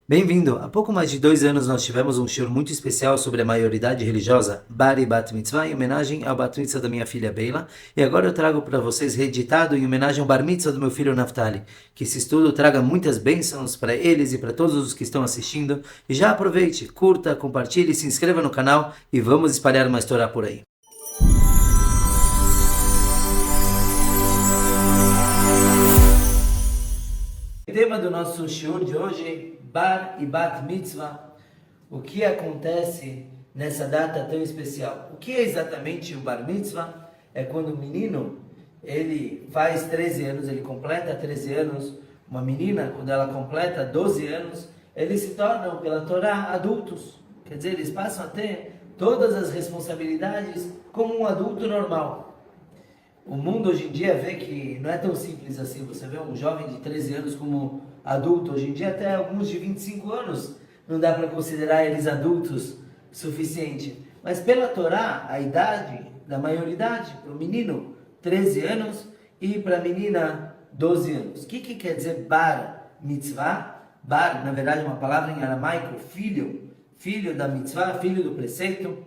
Bem-vindo! Há pouco mais de 2 anos nós tivemos um shiur muito especial sobre a maioridade religiosa, Bar e Bat Mitzvah, em homenagem ao Bat Mitzvah da minha filha Beila. E agora eu trago para vocês reeditado em homenagem ao Bar Mitzvah do meu filho Naftali. Que esse estudo traga muitas bênçãos para eles e para todos os que estão assistindo. E já aproveite, curta, compartilhe, se inscreva no canal e vamos espalhar mais Torá por aí. O tema do nosso shiur de hoje, Bar e Bat Mitzvah, o que acontece nessa data tão especial. O que é exatamente o Bar Mitzvah? É quando o menino, ele faz 13 anos, ele completa 13 anos, uma menina, quando ela completa 12 anos, eles se tornam, pela Torá, adultos. Quer dizer, eles passam a ter todas as responsabilidades como um adulto normal. O mundo hoje em dia vê que não é tão simples assim. Você vê um jovem de 13 anos como adulto. Hoje em dia até alguns de 25 anos não dá para considerar eles adultos suficiente. Mas pela Torá, a idade da maioridade, para o menino 13 anos e para a menina 12 anos. O que quer dizer bar mitzvah? Bar, na verdade, é uma palavra em aramaico, filho da mitzvah, filho do preceito.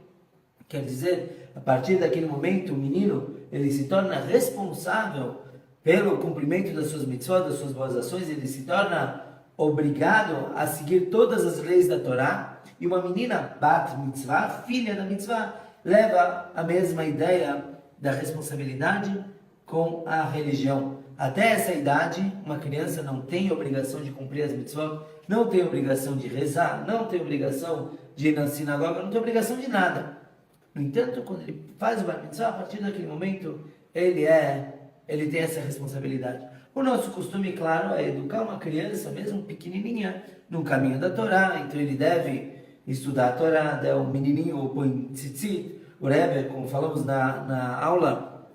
Quer dizer, a partir daquele momento, o menino ele se torna responsável pelo cumprimento das suas mitzvot, das suas boas ações, ele se torna obrigado a seguir todas as leis da Torá. E uma menina, bat mitzvah, filha da mitzvah, leva a mesma ideia da responsabilidade com a religião. Até essa idade, uma criança não tem obrigação de cumprir as mitzvot, não tem obrigação de rezar, não tem obrigação de ir na sinagoga, não tem obrigação de nada. No entanto, quando ele faz o Bar Mitzvah, a partir daquele momento, ele tem essa responsabilidade. O nosso costume, claro, é educar uma criança, mesmo pequenininha, no caminho da Torá. Então ele deve estudar a Torá, o menininho põe tzitzit, o Rebbe, como falamos na aula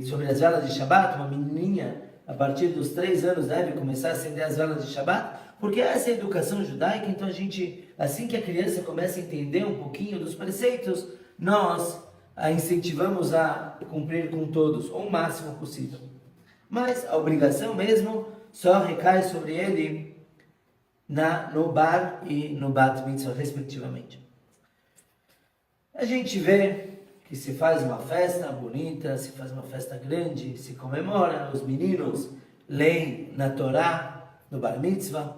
sobre as velas de Shabbat, uma menininha, a partir dos 3 anos, deve começar a acender as velas de Shabbat, porque essa é a educação judaica. Então a gente, assim que a criança começa a entender um pouquinho dos preceitos, nós a incentivamos a cumprir com todos, o máximo possível. Mas a obrigação mesmo só recai sobre ele no bar e no bat mitzvah, respectivamente. A gente vê que se faz uma festa bonita, se faz uma festa grande, se comemora, os meninos leem na Torá, no bar mitzvah.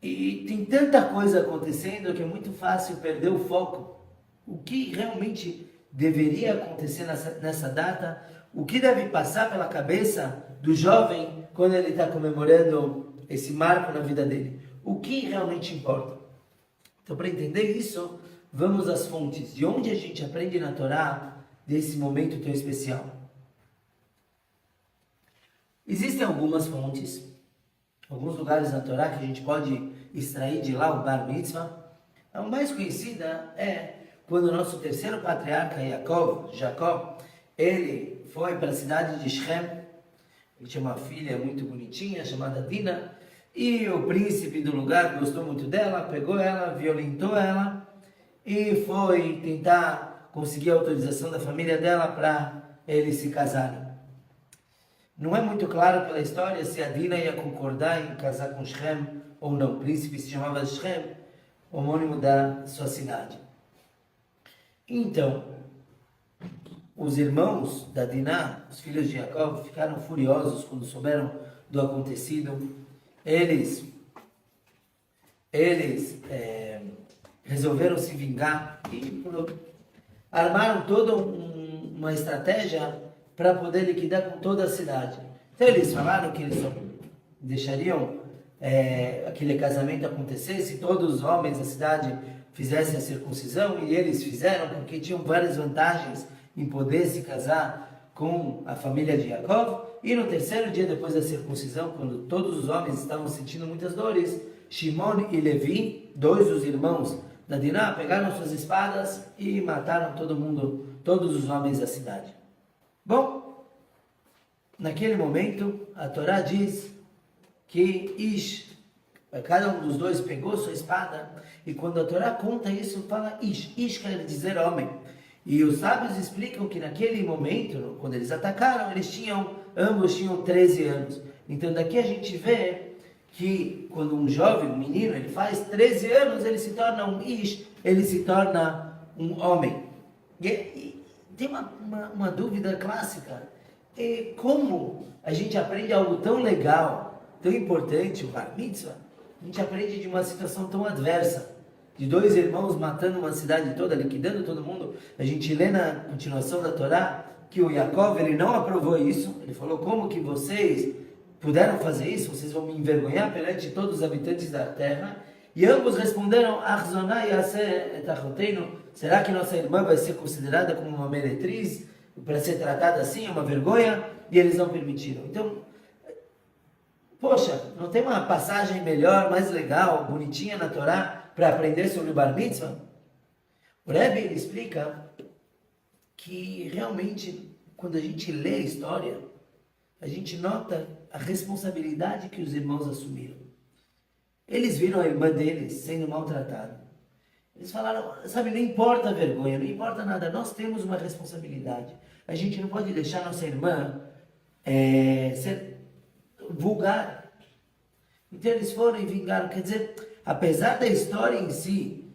E tem tanta coisa acontecendo que é muito fácil perder o foco. O que realmente deveria acontecer nessa data? O que deve passar pela cabeça do jovem quando ele está comemorando esse marco na vida dele? O que realmente importa? Então, para entender isso, vamos às fontes. De onde a gente aprende na Torá desse momento tão especial? Existem algumas fontes, alguns lugares na Torá que a gente pode extrair de lá o Bar Mitzvah. A mais conhecida é quando o nosso terceiro patriarca, Jacó, ele foi para a cidade de Shem. Ele tinha uma filha muito bonitinha chamada Dina, e o príncipe do lugar gostou muito dela, pegou ela, violentou ela e foi tentar conseguir a autorização da família dela para eles se casarem. Não é muito claro pela história se a Dina ia concordar em casar com Shem ou não. O príncipe se chamava Shem, homônimo da sua cidade. Então, os irmãos da Diná, os filhos de Jacó, ficaram furiosos quando souberam do acontecido. Eles resolveram se vingar e armaram toda uma estratégia para poder liquidar com toda a cidade. Então eles falaram que eles só deixariam aquele casamento acontecer se todos os homens da cidade fizessem a circuncisão, e eles fizeram porque tinham várias vantagens em poder se casar com a família de Jacó. E no terceiro dia depois da circuncisão, quando todos os homens estavam sentindo muitas dores, Shimon e Levi, 2 dos irmãos da Diná, pegaram suas espadas e mataram todo mundo, todos os homens da cidade. Bom, naquele momento, a Torá diz que cada um dos dois pegou sua espada, e quando a Torá conta isso, fala Ish quer dizer homem. E os sábios explicam que naquele momento, quando eles atacaram, ambos tinham 13 anos. Então daqui a gente vê que quando um jovem, um menino, ele faz 13 anos, ele se torna um ish, ele se torna um homem. E tem uma dúvida clássica, como a gente aprende algo tão legal, tão importante, o Bar Mitzvah, a gente aprende de uma situação tão adversa, de dois irmãos matando uma cidade toda, liquidando todo mundo. A gente lê na continuação da Torá que o Yaakov, ele não aprovou isso, ele falou, como que vocês puderam fazer isso? Vocês vão me envergonhar perante todos os habitantes da terra. E ambos responderam, será que nossa irmã vai ser considerada como uma meretriz, para ser tratada assim, é uma vergonha? E eles não permitiram. Então, poxa, não tem uma passagem melhor, mais legal, bonitinha na Torá, para aprender sobre o Bar Mitzvah? O Rebbe, ele explica que realmente, quando a gente lê a história, a gente nota a responsabilidade que os irmãos assumiram. Eles viram a irmã deles sendo maltratada. Eles falaram, sabe, não importa a vergonha, não importa nada, nós temos uma responsabilidade. A gente não pode deixar nossa irmã ser vulgar. Então eles foram e vingaram. Quer dizer, apesar da história em si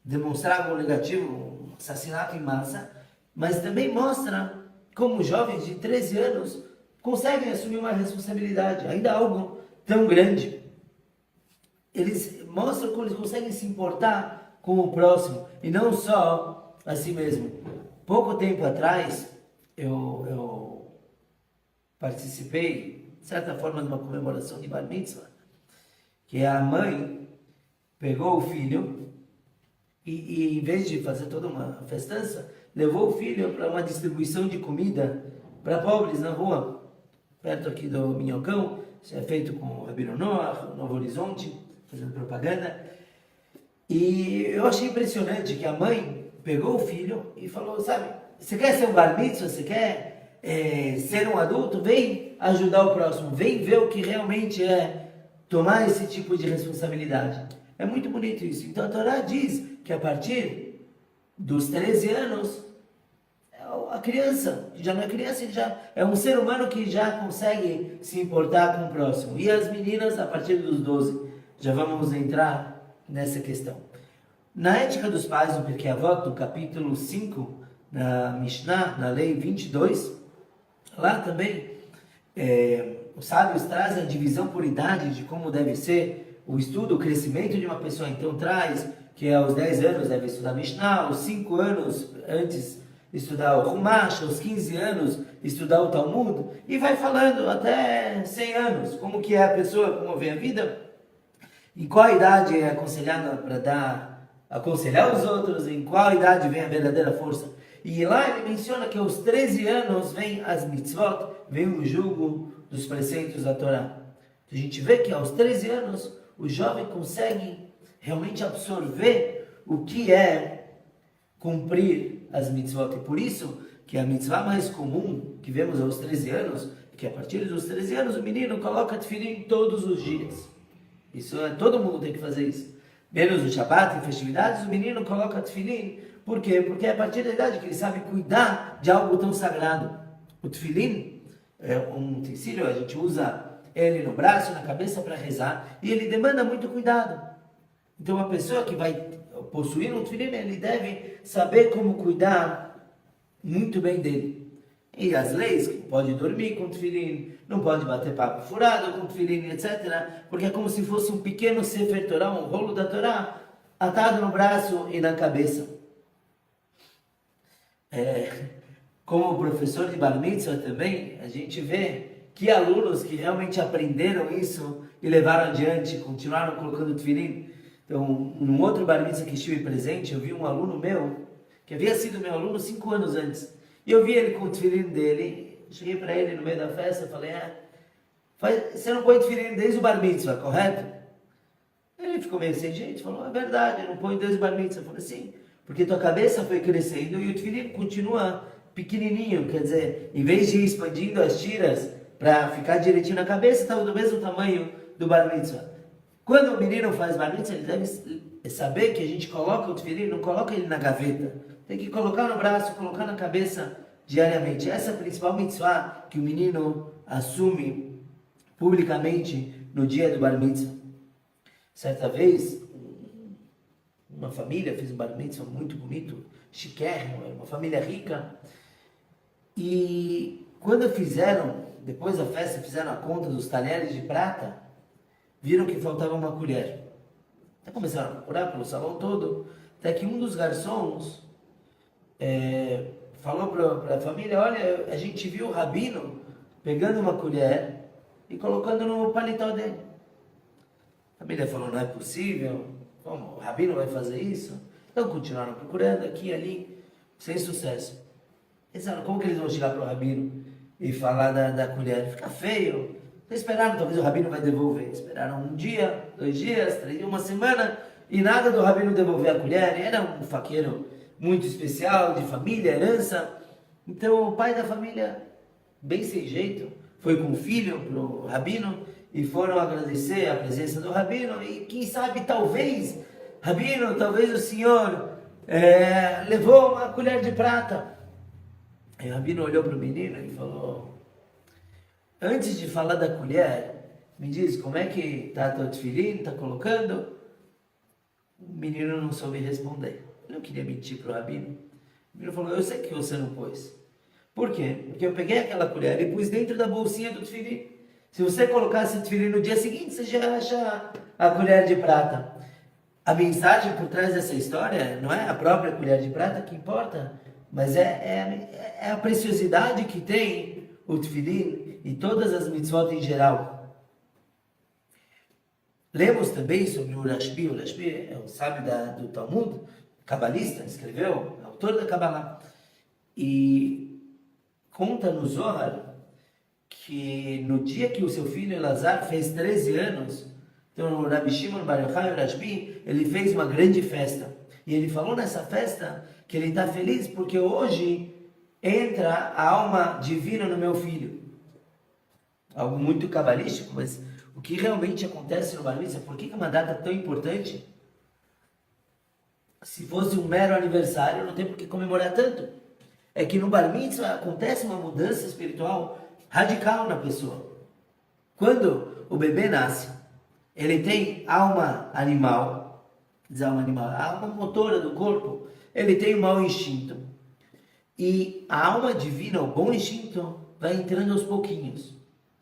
demonstrar algo negativo, um assassinato em massa, mas também mostra como jovens de 13 anos conseguem assumir uma responsabilidade, ainda algo tão grande. Eles mostram como eles conseguem se importar com o próximo e não só a si mesmo. Pouco tempo atrás, eu participei, de certa forma, de uma comemoração de Bar Mitzvah, que a mãe pegou o filho e em vez de fazer toda uma festança, levou o filho para uma distribuição de comida para pobres na rua, perto aqui do Minhocão. Isso é feito com o Rabino Noah, Novo Horizonte, fazendo propaganda. E eu achei impressionante que a mãe pegou o filho e falou, sabe, você quer ser um bar mitzvah, você quer ser um adulto? Vem ajudar o próximo, vem ver o que realmente é tomar esse tipo de responsabilidade. É muito bonito isso. Então a Torá diz que a partir dos 13 anos, a criança, que já não é criança, ele já é um ser humano que já consegue se importar com o próximo. E as meninas, a partir dos 12, já vamos entrar nessa questão. Na Ética dos Pais, no Pirkei Avot, no capítulo 5, na Mishnah, na lei 22, lá também, os sábios trazem a divisão por idade de como deve ser o estudo, o crescimento de uma pessoa. Então traz que aos 10 anos deve estudar Mishnah, aos 5 anos antes estudar o Humash, aos 15 anos estudar o Talmud, e vai falando até 100 anos, como que é a pessoa, como vê a vida, em qual idade é aconselhada para aconselhar os outros, em qual idade vem a verdadeira força. E lá ele menciona que aos 13 anos vem as mitzvot, vem o jugo dos preceitos da Torá. Então a gente vê que aos 13 anos o jovem consegue realmente absorver o que é cumprir as mitzvot. E por isso que a mitzvah mais comum que vemos aos 13 anos, que a partir dos 13 anos o menino coloca tefilim todos os dias. Todo mundo tem que fazer isso. Menos no Shabbat, em festividades, o menino coloca tefilim. Por quê? Porque é a partir da idade que ele sabe cuidar de algo tão sagrado. O tefilim é um utensílio, a gente usa ele no braço, na cabeça para rezar, e ele demanda muito cuidado. Então uma pessoa que vai possuir um tefilim, ele deve saber como cuidar muito bem dele. E as leis, pode dormir com tefilim, não pode bater papo furado com tefilim, etc. Porque é como se fosse um pequeno Sefer Torah, um rolo da Torá, atado no braço e na cabeça. Como professor de Bar Mitzvah também, a gente vê que alunos que realmente aprenderam isso e levaram adiante, continuaram colocando tefilim. Então, num outro Bar Mitzvah que estive presente, eu vi um aluno meu, que havia sido meu aluno 5 anos antes. E eu vi ele com o tefilim dele, cheguei para ele no meio da festa, falei, você não põe tefilim desde o Bar Mitzvah, correto? Ele ficou meio sem jeito, falou, é verdade, eu não ponho desde o Bar Mitzvah. Eu falei, sim, porque tua cabeça foi crescendo e o tefilim continua pequenininho, quer dizer, em vez de ir expandindo as tiras para ficar direitinho na cabeça, estava do mesmo tamanho do Bar Mitzvah. Quando o menino faz Bar Mitzvah, ele deve saber que a gente coloca o tefilim, não coloca ele na gaveta, tem que colocar no braço, colocar na cabeça diariamente. Essa é a principal mitzvah que o menino assume publicamente no dia do bar mitzvah. Certa vez, uma família fez um bar mitzvah muito bonito, chiquérrimo, uma família rica. E quando fizeram, depois da festa, fizeram a conta dos talheres de prata, viram que faltava uma colher. Então começaram a procurar pelo salão todo, até que um dos garçons falou para a família: olha, a gente viu o rabino pegando uma colher e colocando no paletó dele. A família falou: não é possível, como? O rabino vai fazer isso? Então continuaram procurando aqui e ali, sem sucesso. Eles falaram: como que eles vão chegar para o rabino e falar da colher? Fica feio. Eles esperaram, talvez o rabino vai devolver. Esperaram um dia, 2 dias, 3 dias, uma semana, e nada do rabino devolver a colher. Era um faqueiro muito especial, de família, herança. Então o pai da família, bem sem jeito, foi com o filho para o rabino e foram agradecer a presença do rabino. E quem sabe, talvez, rabino, talvez o senhor levou uma colher de prata. Aí o rabino olhou para o menino e falou: antes de falar da colher, me diz como é que está teu tefilim, está colocando? O menino não soube responder. Ele não queria mentir para o rabino. O menino falou: eu sei que você não pôs. Por quê? Porque eu peguei aquela colher e pus dentro da bolsinha do tefilim. Se você colocasse o tefilim no dia seguinte, você já acha a colher de prata. A mensagem por trás dessa história não é a própria colher de prata que importa, mas é a preciosidade que tem o tefilim e todas as mitzvot em geral. Lemos também sobre o Rashbi. O Rashbi é um sábio do Talmud, cabalista, escreveu, autor da Kabbalah. E conta no Zohar que no dia que o seu filho Elazar fez 13 anos, então o Rabi Shimon Bar Yochai, o Rashbi, ele fez uma grande festa. E ele falou nessa festa que ele está feliz porque hoje entra a alma divina no meu filho. Algo muito cabalístico, mas o que realmente acontece no Bar Mitzvah? Por que é uma data tão importante? Se fosse um mero aniversário, não tem por que comemorar tanto. É que no Bar Mitzvah acontece uma mudança espiritual radical na pessoa. Quando o bebê nasce, ele tem alma animal, quer dizer, a alma motora do corpo, ele tem o mau instinto. E a alma divina, o bom instinto, vai entrando aos pouquinhos.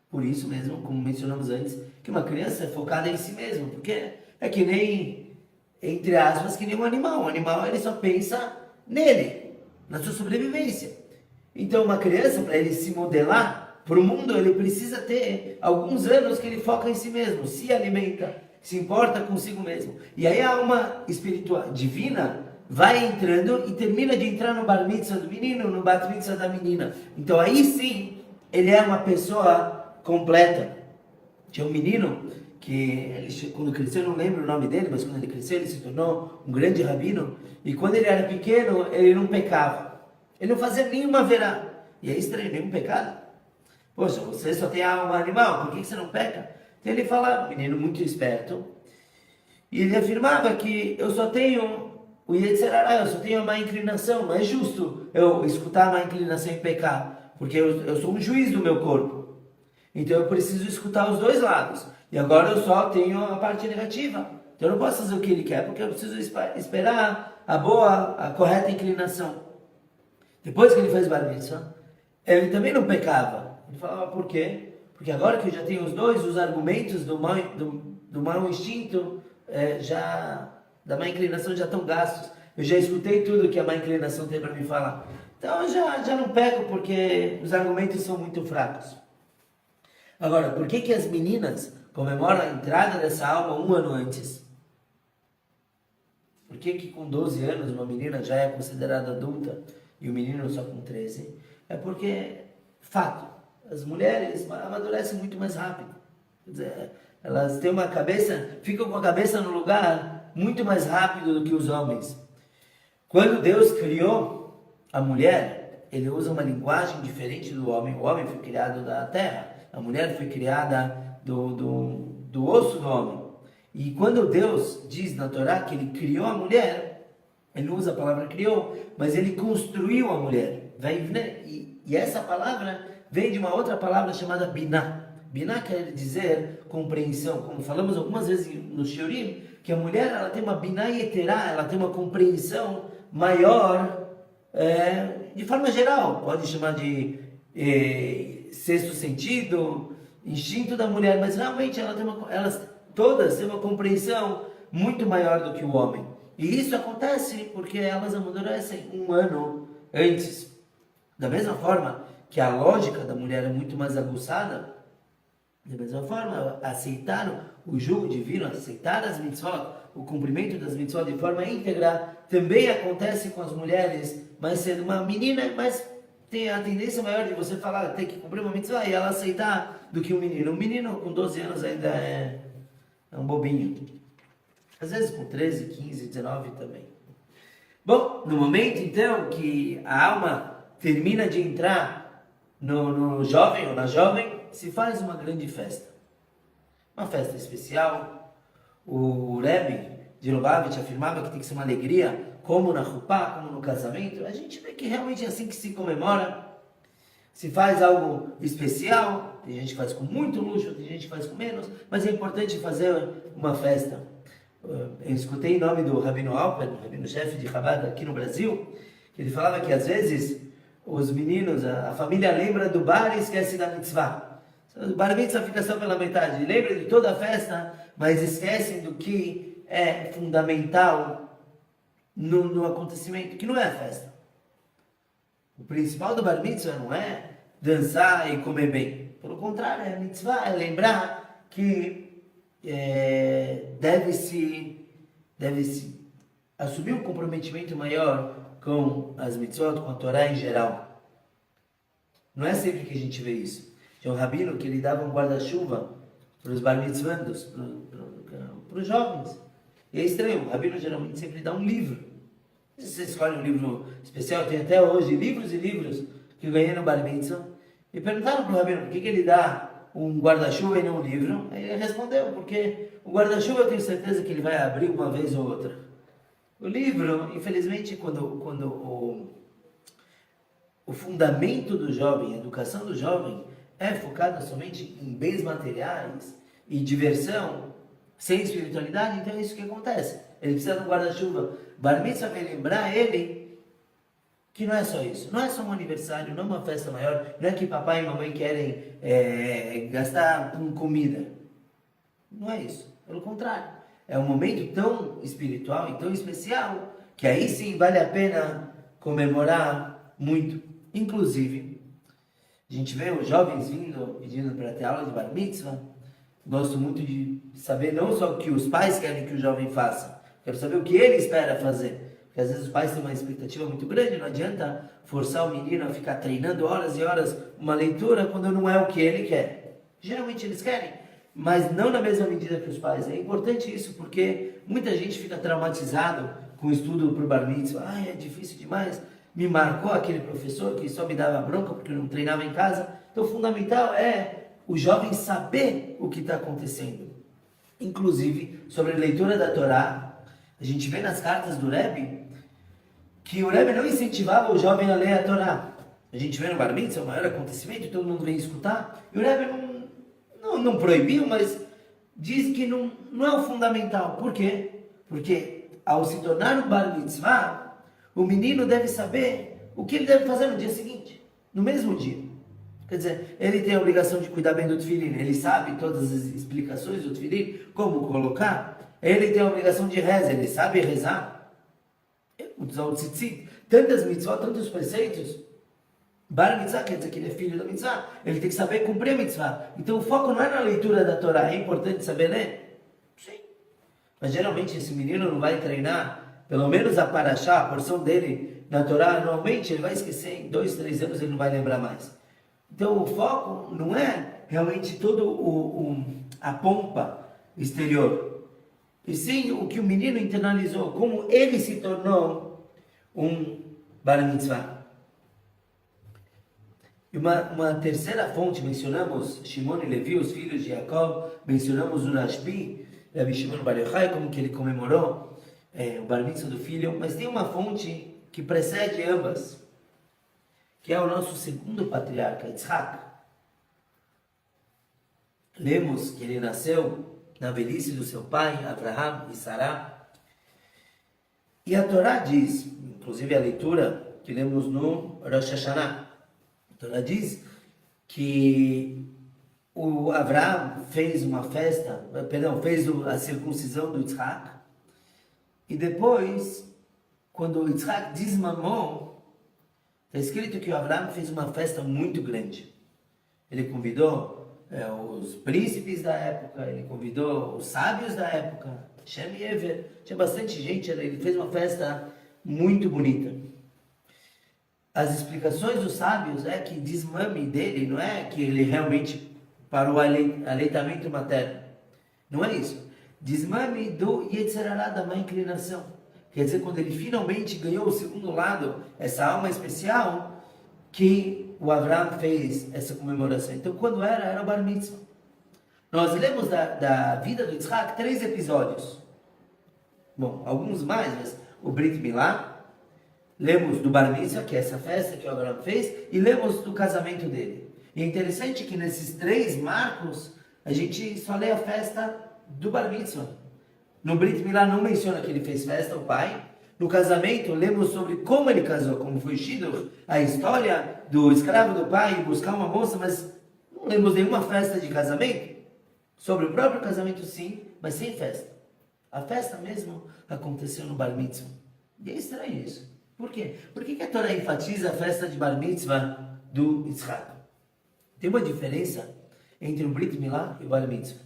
Por isso mesmo, como mencionamos antes, que uma criança é focada em si mesma, porque é que nem, entre aspas, que nem um animal. O animal, ele só pensa nele, na sua sobrevivência. Então uma criança, para ele se modelar para o mundo, ele precisa ter alguns anos que ele foca em si mesmo, se alimenta, se importa consigo mesmo. E aí a alma espiritual, divina, vai entrando e termina de entrar no bar mitzvah do menino, no bat mitzvah da menina. Então aí sim, ele é uma pessoa completa. Tinha um menino que, ele, quando cresceu, eu não lembro o nome dele, mas quando ele cresceu, ele se tornou um grande rabino. E quando ele era pequeno, ele não pecava. Ele não fazia nenhuma verá. E é estranho, nenhum pecado. Poxa, você só tem alma animal, por que você não peca? Então ele fala, menino muito esperto, e ele afirmava que eu só tenho o Yetzer Hara, eu só tenho a má inclinação. Não é justo eu escutar a má inclinação e pecar, porque eu sou um juiz do meu corpo. Então eu preciso escutar os dois lados. E agora eu só tenho a parte negativa. Então eu não posso fazer o que ele quer, porque eu preciso esperar a boa, a correta inclinação. Depois que ele fez bar mitzvah, ele também não pecava. Ele falava, por quê? Porque agora que eu já tenho os dois, os argumentos do mau instinto, da má inclinação já estão gastos. Eu já escutei tudo que a má inclinação tem para me falar. Então eu já não peco, porque os argumentos são muito fracos. Agora, por que as meninas comemoram a entrada dessa alma 1 ano antes? Por que com 12 anos uma menina já é considerada adulta e o menino só com 13? É porque, fato, as mulheres amadurecem muito mais rápido. Quer dizer, elas têm uma cabeça, ficam com a cabeça no lugar muito mais rápido do que os homens. Quando Deus criou a mulher, ele usa uma linguagem diferente do homem. O homem foi criado da terra. A mulher foi criada do osso do homem. E quando Deus diz na Torá que ele criou a mulher, ele não usa a palavra criou, mas ele construiu a mulher. E essa palavra vem de uma outra palavra chamada biná. Biná quer dizer compreensão, como falamos algumas vezes no Shiurim, que a mulher ela tem uma Biná yeterá, ela tem uma compreensão maior, de forma geral, pode chamar de sexto sentido, instinto da mulher, mas realmente elas todas têm uma compreensão muito maior do que o homem. E isso acontece porque elas amadurecem um ano antes. Da mesma forma que a lógica da mulher é muito mais aguçada, da mesma forma, aceitar o jugo divino, aceitar as mitzvot, o cumprimento das mitzvot de forma íntegra, também acontece com as mulheres, mas sendo uma menina, mas tem a tendência maior de você falar, tem que cumprir uma mitzvah e ela aceitar do que um menino. Um menino com 12 anos ainda é um bobinho. Às vezes com 13, 15, 19 também. Bom, no momento então que a alma termina de entrar no jovem ou na jovem, se faz uma grande festa. Uma festa especial. O Rebbe de Lubavitch afirmava que tem que ser uma alegria, como na Rupá, como no casamento. A gente vê que realmente é assim que se comemora. Se faz algo especial, tem gente que faz com muito luxo, tem gente que faz com menos, mas é importante fazer uma festa. Eu escutei o nome do Rabino Alper, o rabino-chefe de Chabad aqui no Brasil, que ele falava que às vezes os meninos, a família lembra do bar e esquece da mitzvah. O bar mitzvah fica só pela metade, lembra de toda a festa, mas esquecem do que é fundamental no acontecimento, que não é a festa. O principal do bar mitzvah não é dançar e comer bem. Pelo contrário, é mitzvah, é lembrar que deve-se assumir um comprometimento maior com as mitzvot, com a Torá em geral. Não é sempre que a gente vê isso. Tinha um rabino que ele dava um guarda-chuva para os bar mitzvandos, para os jovens. E é estranho, o rabino geralmente sempre dá um livro. Se você escolhe um livro especial, tem até hoje livros e livros que eu ganhei no bar mitzvah. E perguntaram para o rabino por que ele dá um guarda-chuva e não um livro. Aí ele respondeu, porque o guarda-chuva eu tenho certeza que ele vai abrir uma vez ou outra. O livro, infelizmente, quando o fundamento do jovem, a educação do jovem é focada somente em bens materiais e diversão, sem espiritualidade, então é isso que acontece. Ele precisa de um guarda-chuva. Bar mitzvah vai lembrar ele que não é só isso, não é só um aniversário, não é uma festa maior, não é que papai e mamãe querem gastar com comida. Não é isso, pelo contrário. É um momento tão espiritual e tão especial que aí sim vale a pena comemorar muito. Inclusive, a gente vê os jovens pedindo para ter aula de bar mitzvah. Gosto muito de saber não só o que os pais querem que o jovem faça, quero saber o que ele espera fazer. Porque às vezes os pais têm uma expectativa muito grande, não adianta forçar o menino a ficar treinando horas e horas uma leitura quando não é o que ele quer. Geralmente eles querem, mas não na mesma medida que os pais. É importante isso porque muita gente fica traumatizado com o estudo para o bar mitzvah. É difícil demais. Me marcou aquele professor que só me dava bronca porque eu não treinava em casa. Então o fundamental é o jovem saber o que está acontecendo. Inclusive, sobre a leitura da Torá, a gente vê nas cartas do Rebbe que o Rebbe não incentivava o jovem a ler a Torá. A gente vê no bar mitzvah, é o maior acontecimento, todo mundo vem escutar, e o Rebbe não proibiu, mas diz que não é o fundamental. Por quê? Porque ao se tornar um bar mitzvah, o menino deve saber o que ele deve fazer no dia seguinte, no mesmo dia. Quer dizer, ele tem a obrigação de cuidar bem do tefilim, ele sabe todas as explicações do tefilim, como colocar. Ele tem a obrigação de reza, ele sabe rezar. Usar o tzitzit, tantas mitzvot, tantos preceitos. Bar mitzvah quer dizer que ele é filho da mitzvah, ele tem que saber cumprir a mitzvah. Então o foco não é na leitura da Torá, é importante saber ler? Sim. Mas geralmente esse menino não vai treinar, pelo menos a parashá, a porção dele na Torá, normalmente ele vai esquecer, em 2, 3 anos ele não vai lembrar mais. Então o foco não é realmente todo a pompa exterior, e sim o que o menino internalizou, como ele se tornou um bar mitzvah. E uma terceira fonte, mencionamos Shimon e Levi, os filhos de Jacob, mencionamos o Rashbi, Rabbi Shimon Bar Yochai, como que ele comemorou o bar mitzvah do filho, mas tem uma fonte que precede ambas, que é o nosso segundo patriarca, Yitzhak. lemos que ele nasceu na velhice do seu pai, Abraham e Sará. E a Torá diz, inclusive a leitura que lemos no Rosh Hashanah, a Torá diz que o Abraham fez uma festa, fez a circuncisão do Yitzhak, e depois, quando o Yitzhak desmamou, está escrito que o Abraham fez uma festa muito grande. Ele convidou os príncipes da época, ele convidou os sábios da época, Shem e Ever, tinha bastante gente, ele fez uma festa muito bonita. As explicações dos sábios é que desmame dele não é que ele realmente parou o aleitamento materno, não é isso. Desmame do Yetzer Hara, da má inclinação, quer dizer, quando ele finalmente ganhou o segundo lado, essa alma especial, que o Avraham fez essa comemoração. Então, quando era o Bar Mitzvah. Nós lemos da vida do Yitzhak 3 episódios. Bom, alguns mais, mas o Brit Milá, lemos do Bar Mitzvah, que é essa festa que o Avraham fez, e lemos do casamento dele. E é interessante que nesses 3 marcos, a gente só lê a festa do Bar Mitzvah. No Brit Milá não menciona que ele fez festa, o pai. No casamento, lemos sobre como ele casou, como foi Shidduch, a história do escravo do pai buscar uma moça, mas não lemos nenhuma festa de casamento. Sobre o próprio casamento, sim, mas sem festa. A festa mesmo aconteceu no Bar Mitzvah. E é estranho isso. Por quê? Por que a Torá enfatiza a festa de Bar Mitzvah do Yitzhak? Tem uma diferença entre o Brit Milá e o Bar Mitzvah.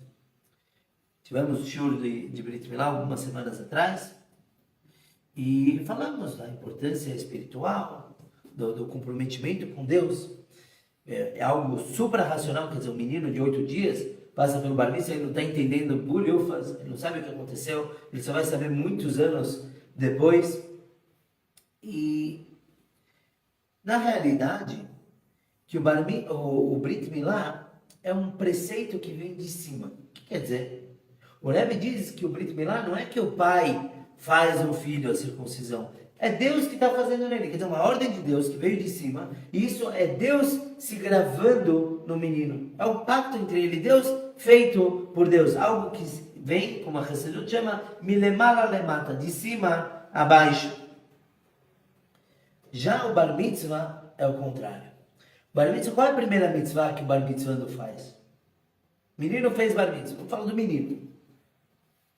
Tivemos o shiur de Brit Milá algumas semanas atrás e falamos da importância espiritual, do comprometimento com Deus. É algo supra-racional, quer dizer, um menino de 8 dias passa pelo Bar Mitzvah, ele não está entendendo bulhufas, ele não sabe o que aconteceu, ele só vai saber muitos anos depois. E, na realidade, que o Brit Milá é um preceito que vem de cima. O que quer dizer? O Rebbe diz que o Brit Milá não é que o pai faz ao filho a circuncisão. É Deus que está fazendo nele. Quer dizer, uma ordem de Deus que veio de cima. E isso é Deus se gravando no menino. É um pacto entre ele e Deus, feito por Deus. Algo que vem, como a Hassedut chama, milemala lemata, de cima a baixo. Já o Bar Mitzvah é o contrário. Bar Mitzvah, qual é a primeira mitzvah que o Bar Mitzvah faz? O menino fez Bar Mitzvah. Vamos falar do menino.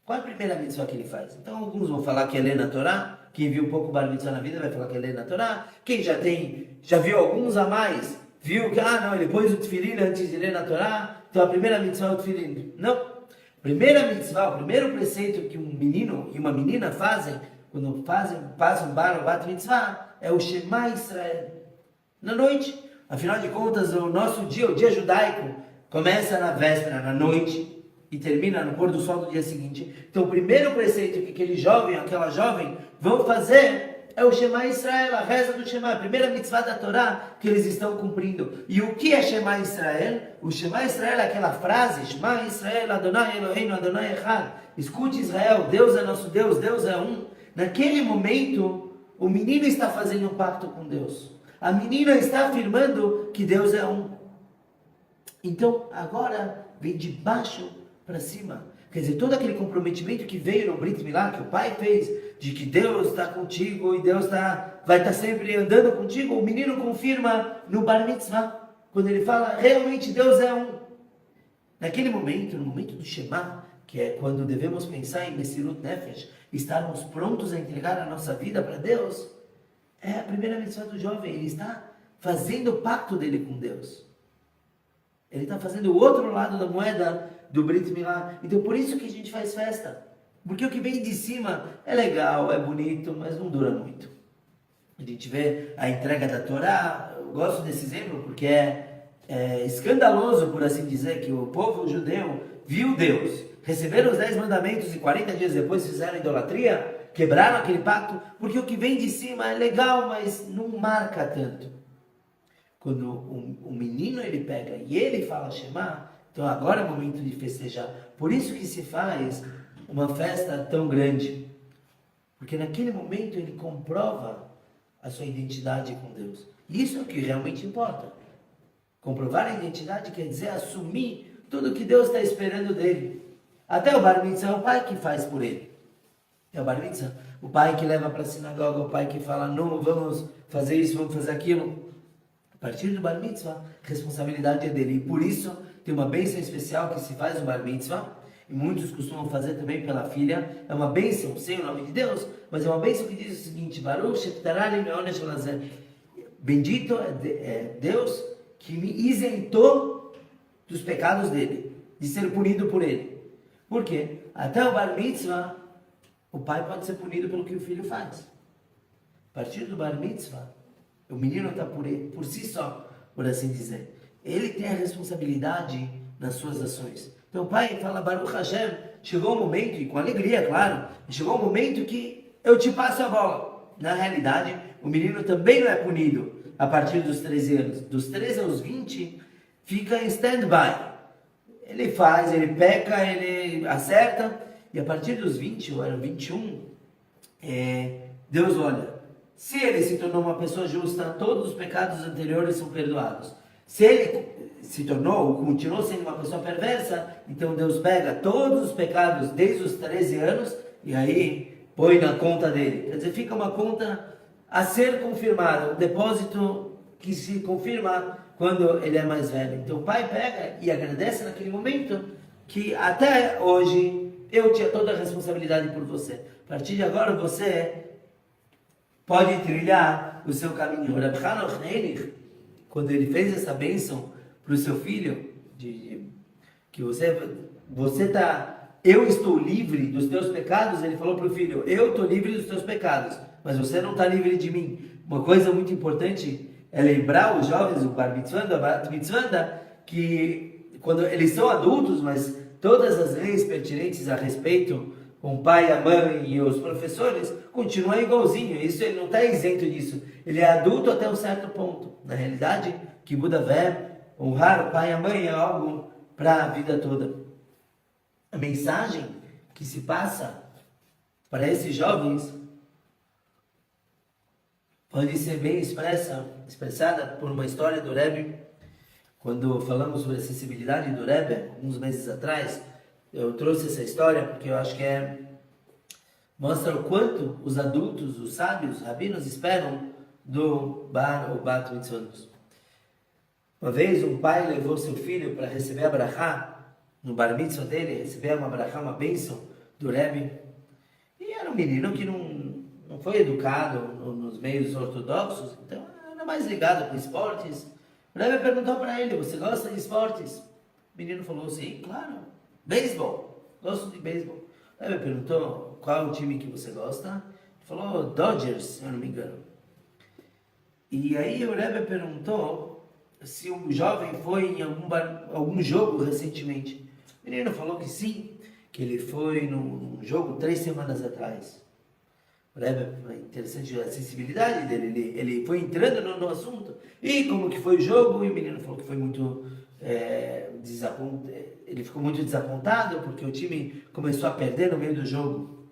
Qual é a primeira mitzvah que ele faz? Então, alguns vão falar que é ler na Torá. Quem viu um pouco Bar Mitzvah na vida vai falar que é ler na Torá. Quem já viu alguns a mais, viu que, não, ele pôs o tefilim antes de ler na Torá. Então, a primeira mitzvah é o tefilim. Não. Primeira mitzvah, o primeiro preceito que um menino e uma menina fazem, quando passam Bat Mitzvah, é o Shema Israel. Na noite. Afinal de contas, o nosso dia, o dia judaico, começa na véspera, na noite, e termina no pôr do sol do dia seguinte. Então, o primeiro preceito que aquele jovem, aquela jovem, vão fazer é o Shema Israel, a reza do Shema, a primeira mitzvah da Torá que eles estão cumprindo. E o que é Shema Israel? O Shema Israel é aquela frase, Shema Israel, Adonai Eloheinu, Adonai Echad. Escute Israel, Deus é nosso Deus, Deus é um. Naquele momento, o menino está fazendo um pacto com Deus. A menina está afirmando que Deus é um. Então, agora, vem de baixo para cima. Quer dizer, todo aquele comprometimento que veio no Brit Milá, que o pai fez, de que Deus está contigo e Deus vai estar sempre andando contigo, o menino confirma no Bar Mitzvah, quando ele fala, realmente Deus é um. Naquele momento, no momento do Shema, que é quando devemos pensar em Messirut Nefesh, estarmos prontos a entregar a nossa vida para Deus, é a primeira mitzvah do jovem, ele está fazendo o pacto dele com Deus. Ele está fazendo o outro lado da moeda do Brit Milá. Então, por isso que a gente faz festa. Porque o que vem de cima é legal, é bonito, mas não dura muito. A gente vê a entrega da Torá. Eu gosto desse exemplo porque é escandaloso, por assim dizer, que o povo judeu viu Deus, receberam os 10 mandamentos e 40 dias depois fizeram idolatria, quebraram aquele pacto, porque o que vem de cima é legal, mas não marca tanto. Quando o menino ele pega e ele fala Shema, então agora é o momento de festejar. Por isso que se faz uma festa tão grande. Porque naquele momento ele comprova a sua identidade com Deus. Isso é o que realmente importa. Comprovar a identidade quer dizer assumir tudo que Deus está esperando dele. Até o bar mitzvah é o pai que faz por ele. É o bar mitzvah, o pai que leva para a sinagoga, o pai que fala, não, vamos fazer isso, vamos fazer aquilo. A partir do bar mitzvah, a responsabilidade é dele. E por isso, tem uma bênção especial que se faz no bar mitzvah, e muitos costumam fazer também pela filha. É uma bênção, sem o nome de Deus, mas é uma bênção que diz o seguinte, Baruch shetarali me'onesh lazer. Bendito é Deus que me isentou dos pecados dele, de ser punido por ele. Por quê? Até o bar mitzvah, o pai pode ser punido pelo que o filho faz. A partir do bar mitzvah, o menino está por si só, por assim dizer. Ele tem a responsabilidade nas suas ações. Então o pai fala, Baruch Hashem, chegou um momento, e com alegria, claro, chegou um momento que eu te passo a bola. Na realidade, o menino também não é punido a partir dos 13 anos. Dos 13 aos 20, fica em stand-by. Ele faz, ele peca, ele acerta, e a partir dos 20, ou era 21, Deus olha. Se ele se tornou uma pessoa justa, todos os pecados anteriores são perdoados. Se ele se tornou, ou continuou sendo uma pessoa perversa, então Deus pega todos os pecados desde os 13 anos e aí põe na conta dele. Quer dizer, fica uma conta a ser confirmada, um depósito que se confirma quando ele é mais velho. Então o pai pega e agradece naquele momento que até hoje eu tinha toda a responsabilidade por você. A partir de agora você pode trilhar o seu caminho. Reb Hanoch Heilig, quando ele fez essa bênção para o seu filho, que você tá, eu estou livre dos teus pecados, ele falou para o filho, eu estou livre dos teus pecados, mas você não está livre de mim. Uma coisa muito importante é lembrar os jovens, o bar mitzvah, o bat mitzvah, que quando eles são adultos, mas todas as leis pertinentes a respeito com o pai, a mãe e os professores, continua igualzinho. Isso ele não está isento disso. Ele é adulto até um certo ponto. Na realidade, que Buda Ver, honrar o pai e a mãe é algo para a vida toda. A mensagem que se passa para esses jovens pode ser bem expressada por uma história do Rebbe. Quando falamos sobre a sensibilidade do Rebbe, alguns meses atrás, eu trouxe essa história porque eu acho que mostra o quanto os adultos, os sábios, os rabinos esperam do bar ou bat mitzvah. Uma vez um pai levou seu filho para receber a brachá no bar mitzvah dele, receber uma brachá, uma bênção do Rebbe. E era um menino que não foi educado nos meios ortodoxos, então era mais ligado com esportes. O Rebbe perguntou para ele, você gosta de esportes? O menino falou, sim, claro. Beisebol, gosto de beisebol. O Rebbe perguntou qual é o time que você gosta. Ele falou Dodgers, se eu não me engano. E aí o Rebbe perguntou se o jovem foi em algum jogo recentemente. O menino falou que sim, que ele foi num jogo 3 semanas atrás. O Rebbe, interessante a sensibilidade dele, ele foi entrando no assunto. E como que foi o jogo? E o menino falou que foi muito ele ficou muito desapontado porque o time começou a perder no meio do jogo.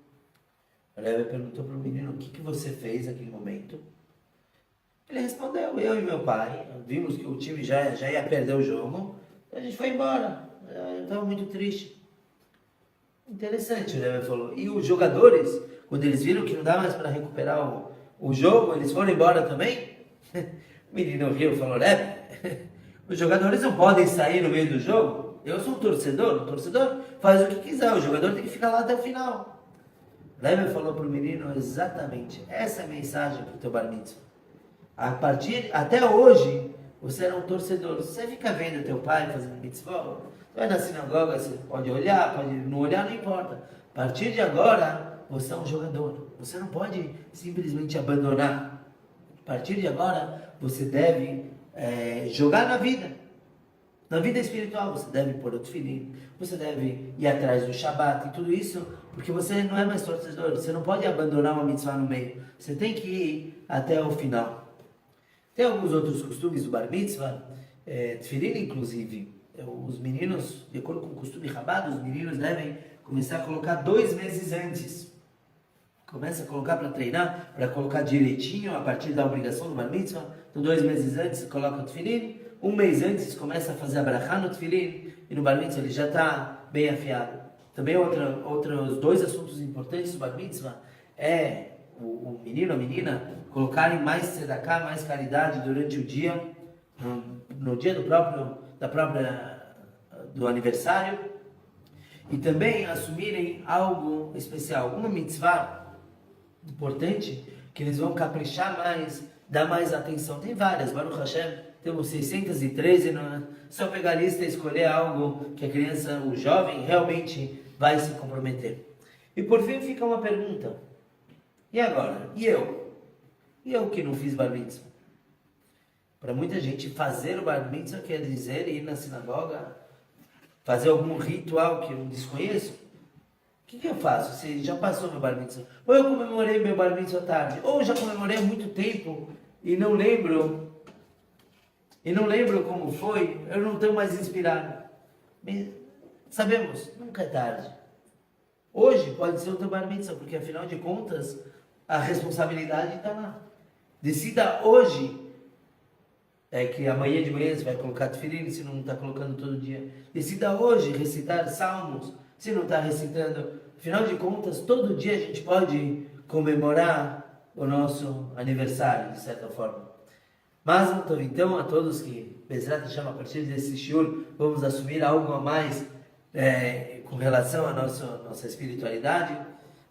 O Rebbe perguntou para o menino, o que você fez naquele momento? Ele respondeu, eu e meu pai, vimos que o time já ia perder o jogo, a gente foi embora, eu estava muito triste. Interessante, o Rebbe falou. E os jogadores, quando eles viram que não dá mais para recuperar o jogo, eles foram embora também? O menino riu e falou, Rebbe, os jogadores não podem sair no meio do jogo. Eu sou um torcedor, o torcedor faz o que quiser, o jogador tem que ficar lá até o final. O Rebbe falou para o menino exatamente essa é a mensagem para o teu bar mitzvah. Até hoje, você era um torcedor, você fica vendo teu pai fazendo mitzvah, vai na sinagoga, você pode olhar, pode não olhar, não importa. A partir de agora, você é um jogador, você não pode simplesmente abandonar. A partir de agora, você deve jogar na vida espiritual, você deve pôr o tefilim, você deve ir atrás do Shabat e tudo isso, porque você não é mais torcedor, você não pode abandonar uma mitzvah no meio, você tem que ir até o final. Tem alguns outros costumes do bar mitzvah, tefilim inclusive, os meninos, de acordo com o costume Chabad, os meninos devem começar a colocar 2 meses antes. Começa a colocar para treinar, para colocar direitinho a partir da obrigação do bar mitzvah. Então 2 meses antes coloca o tefilim, um mês antes começa a fazer a brachá no tefilin e no bar mitzvah ele já está bem afiado. Também outros dois assuntos importantes do bar mitzvah é o menino, a menina, colocarem mais tzedakah, mais caridade durante o dia, no dia do aniversário, e também assumirem algo especial, uma mitzvah importante, que eles vão caprichar mais, dar mais atenção. Tem várias, Baruch Hashem, temos 613, não é? Só pegar a lista e escolher algo que a criança, o jovem, realmente vai se comprometer. E por fim fica uma pergunta. E agora? E eu? E eu que não fiz bar mitzvah? Para muita gente, fazer o bar mitzvah quer dizer ir na sinagoga, fazer algum ritual que eu desconheço. O que eu faço? Se já passou meu bar mitzvah? Ou eu comemorei meu bar mitzvah tarde, ou já comemorei há muito tempo e não lembro como foi, eu não estou mais inspirado. Sabemos, nunca é tarde. Hoje pode ser o teu bar mitzvah, porque afinal de contas, a responsabilidade está lá. Decida hoje, que amanhã de manhã você vai colocar tefilin, se não está colocando todo dia. Decida hoje recitar salmos, se não está recitando. Afinal de contas, todo dia a gente pode comemorar o nosso aniversário, de certa forma. Mas, então, a todos que, Bezrat Hashem, a partir desse shiur, vamos assumir algo a mais com relação à nossa espiritualidade.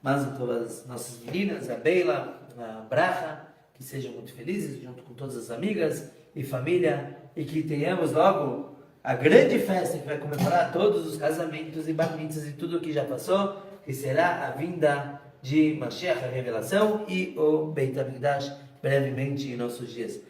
Mas todas as nossas meninas, a Beila, a Bracha, que sejam muito felizes, junto com todas as amigas e família, e que tenhamos logo a grande festa que vai comemorar todos os casamentos e bar mitzvahs e tudo o que já passou, que será a vinda de Mashiach, a revelação, e o Beit HaMikdash brevemente em nossos dias.